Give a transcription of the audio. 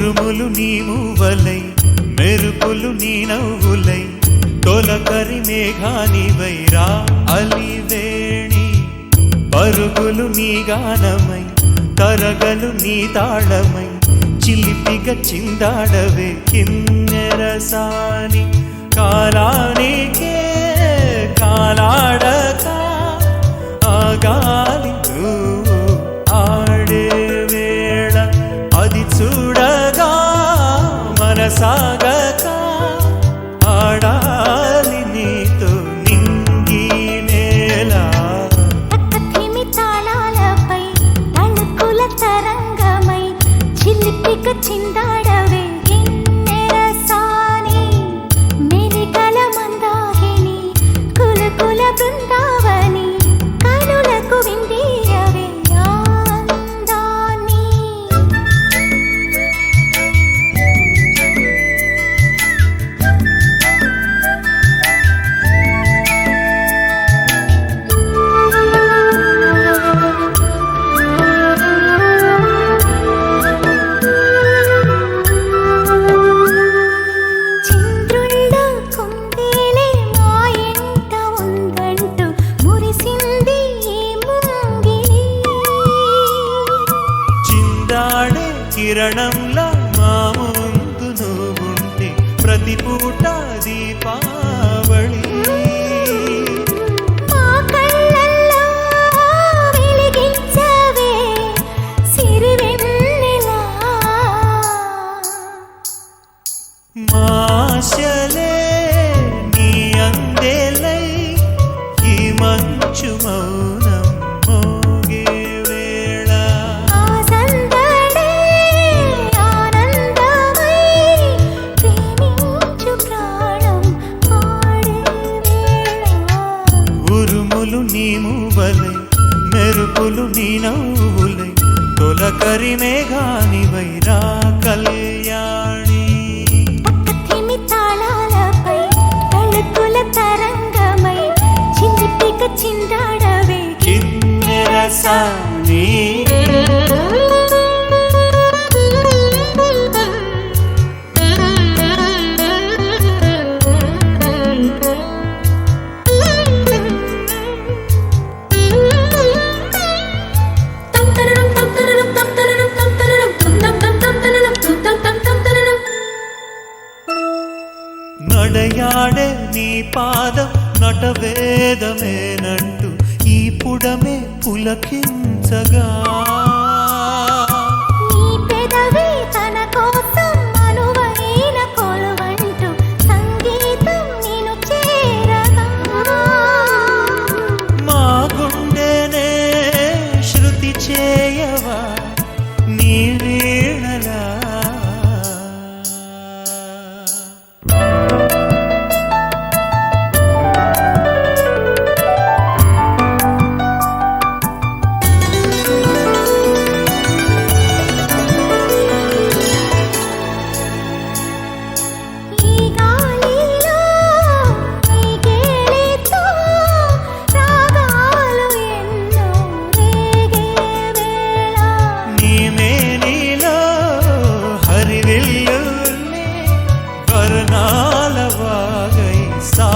ఉరుములు నీ మూవలై మెరుపులు నీ నవ్వులై తొలకరి మేఘానివై రా అలివేణి పరుగులు నీ గానమై తరగలు నీ తాళమై చిలిపిగా చిందాడవే కిన్నెరసాని కాలానికే కాలాడక ఆగాలి ఆడే వేళ అది చూడగా మనసాగక ఆడాలి నీతో నింగి నేల తాళాలపై తణుకుల తరంగమై చిలిపిగా చిందాడవే కిన్నెరసాని మెలికల మందాకిని కులకుల బృందావని కనులకు విందీయవే ఆనందాన్ని చంద్రుల్లో కుందేలే మా ఎంట ఉందంటూ మురిసింది ఈ ముంగిలి చిందాడే కిరణంలా మా ముందు నువ్వుంటే ప్రతి పూట దీపావళి మా కళ్ళల్లో వెలిగించవే సిరివెన్నెలా మాశలే నీ అందేలై ఈ మంచు మౌనం మోగే వేళ ఆ సందడే ఆనందమై ప్రేమించు ప్రాణం పాడే వేళ ఉరుములు నీ మూవలై మెరుపులు నీ నవ్వులై తొలకరి మేఘానివై రా కళ్యాణి పక్కతిమి తాళాలపై తళుకుల తరంగమై చిలిపిగా చిందాడవే కిన్నెరసాని నడయాడే నీ పాదం నటవేదమేనంటూ ఈ పుడమే పులకించగా నీ పెదవి తన కోసం అనువైన కొలువంటూ సంగీతం నిన్ను చేరగా మా గుండెనే శృతి చేయవా నీ వీణలా ఈ గాలిలో ఈ గేలితో రాగాలు ఎన్నో రేగే వేళ నీ మేనిలో హరివిల్లుల్ని వర్ణాల వాగై సా